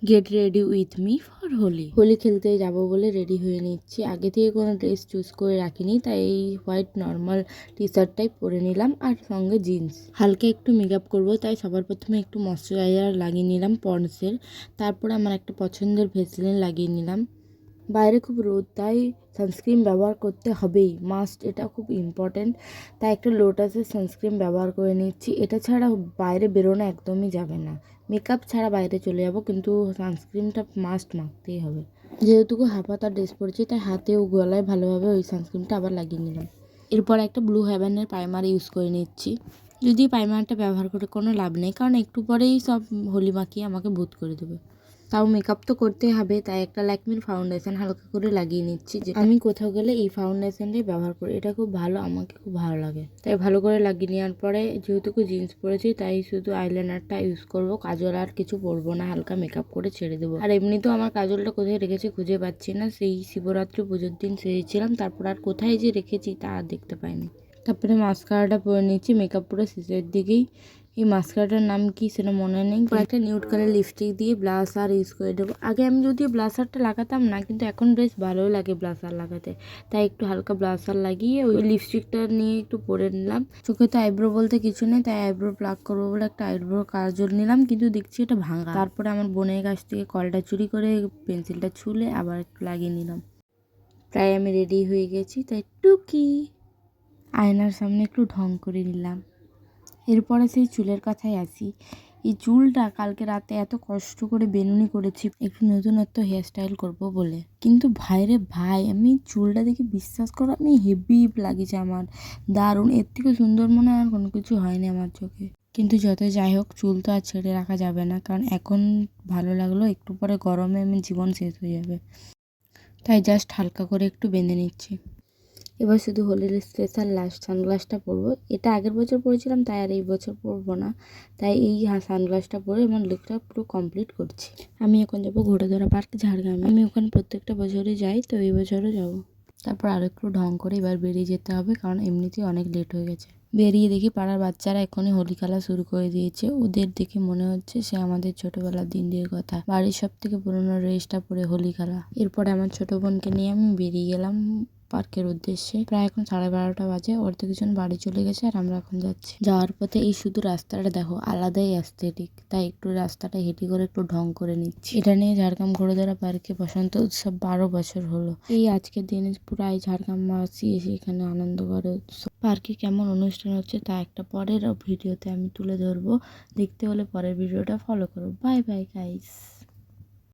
Gate ready with me for Holi. Holi খেলতে যাব বলে রেডি হয়ে নিচ্ছি। আগে থেকে কোনো ড্রেস চুজ করে রাখিনি, তাই এই হোয়াইট নর্মাল টি শার্টটাই পরে নিলাম আর সঙ্গে জিন্স। হালকা একটু মেকআপ করবো, তাই সবার প্রথমে একটু ময়শ্চারাইজার লাগিয়ে নিলাম পন্ডসের। তারপরে আমার একটা পছন্দের ভেসলিন লাগিয়ে নিলাম। বাইরে খুব রোদ, তাই সানস্ক্রিন ব্যবহার করতে হবেই, মাস্ট, এটা খুব ইম্পর্টেন্ট। তাই একটা লোটাসের সানস্ক্রিন ব্যবহার করে নিচ্ছি। এটা ছাড়া বাইরে বেরোনো একদমই যাবে না। মেকআপ ছাড়া বাইরে চলে যাব, কিন্তু সানস্ক্রিনটা মাস্ট মাখতেই হবে। যেহেতু হাফ হাতা ড্রেস পরেছি, তাই হাতে ও গলায় ভালোভাবে ওই সানস্ক্রিনটা আবার লাগিয়ে নিলাম। এরপর একটা ব্লু হেভেনের প্রাইমার ইউজ করে নিচ্ছি। যদি প্রাইমারটা ব্যবহার করে কোনো লাভ নেই, কারণ একটু পরেই সব হোলি মাখিয়ে আমাকে ভূত করে দেবে। তাও মেকআপ তো করতেই হবে, তাই একটা ল্যাকমির ফাউন্ডেশন হালকা করে লাগিয়ে নিচ্ছি। যে আমি কোথাও গেলে এই ফাউন্ডেশনটাই ব্যবহার করি, এটা খুব ভালো, আমাকে খুব ভালো লাগে। তাই ভালো করে লাগিয়ে নেওয়ার পরে যেহেতু জিন্স পরেছি, তাই শুধু আইলাইনারটা ইউজ করব, কাজল আর কিছু পরবো না, হালকা মেকআপ করে ছেড়ে দেবো। আর এমনিতেও আমার কাজলটা কোথায় রেখেছি খুঁজে পাচ্ছি না। সেই শিবরাত্রি পুজোর দিন সেরেছিলাম, তারপর আর কোথায় যে রেখেছি তা আর দেখতে পাইনি। তারপরে মাস্কারাটা পরে নিচ্ছি, মেকআপ পুরো শেষের দিকেই। এই মাস্কারাটার নাম কি সেটা মনে নেই। একটা নিউড কালার লিপস্টিক দিয়ে ব্লাশার ইউজ করে দেবো। আগে আমি যদিও ব্লাশারটা লাগাতাম না, কিন্তু এখন বেশ ভালোই লাগে ব্লাশার লাগাতে, তাই একটু হালকা ব্লাশার লাগিয়ে ওই লিপস্টিকটা নিয়ে একটু পরে নিলাম। চোখে তো আইব্রো বলতে কিছু নেই, তাই আইব্রো প্লাক করবো বলে একটা আইব্রো কাজল নিলাম, কিন্তু দেখছি এটা ভাঙা। তারপরে আমার বোনের কাছ থেকে কলটা চুরি করে পেন্সিলটা ছুলে আবার একটু লাগিয়ে নিলাম। প্রায় আমি রেডি হয়ে গেছি, তাই টুকি আয়নার সামনে একটু ঢং করে নিলাম। এরপরে সেই চুলের কথায় আসি। এই চুলটা কালকে রাতে এত কষ্ট করে বেনুনি করেছি একটু নতুনত্ব হেয়ারস্টাইল করব বলে, কিন্তু ভাইরে ভাই, আমি চুলটা দেখে বিশ্বাস করো, আমি হেভি লাগিয়েছে আমার, দারুণ। এর থেকে সুন্দর মনে আর কোনো কিছু হয়নি আমার চোখে। কিন্তু যত যাই হোক, চুল তো আর ছেড়ে রাখা যাবে না, কারণ এখন ভালো লাগলো, একটু পরে গরমে আমি জীবন শেষ হয়ে যাবে। তাই জাস্ট হালকা করে একটু বেঁধে নিচ্ছি। এবার শুধু হোলির স্পেশাল লাস্ট সানগ্লাসটা পরবো। এটা আগের বছর পরেছিলাম, তাই আর এই বছর পরবো না। তাই এই সানগ্লাসটা পরে আমার লুকটা পুরো কমপ্লিট করছি। আমি এখন যাবো ঘোড়াধরা পার্ক, ঝাড়গ্রামে। আমি ওখানে প্রত্যেকটা বছরই যাই, তো এই বছরও যাবো। তারপর আর একটু ঢং করে এবার বেরিয়ে যেতে হবে, কারণ এমনিতেই অনেক লেট হয়ে গেছে। বেরিয়ে দেখি পাড়ার বাচ্চারা এখনই হোলি খেলা শুরু করে দিয়েছে। ওদের দেখে মনে হচ্ছে সে আমাদের ছোটবেলার দিনের কথা। বাড়ির সব থেকে পুরোনো ড্রেসটা পরে হোলি খেলা। এরপরে আমার ছোট বোনকে নিয়ে আমি বেরিয়ে গেলাম পার্কের উদ্দেশ্যে। প্রায় এখন 12:30 বাজে। অর্ধেকজন বাড়ি চলে গেছে আর আমরা এখন যাচ্ছি। যাওয়ার পথে এই শুধু রাস্তাটা দেখো, আলাদাই অ্যাস্থেটিক, তাই একটু রাস্তাটা হেঁটে করে একটু ঢং করে নিচ্ছি। এটা নিয়ে ঝাড়গ্রাম ঘোড়াধরা পার্কে বসন্ত উৎসব 12 বছর হলো। এই আজকের দিনে পুরাই ঝাড়গ্রামবাসী এসে এখানে আনন্দ করে। পার্কে কেমন অনুষ্ঠান হচ্ছে তা একটা পরের ভিডিওতে আমি তুলে ধরবো। দেখতে হলে পরের ভিডিওটা ফলো করো। Bye bye guys.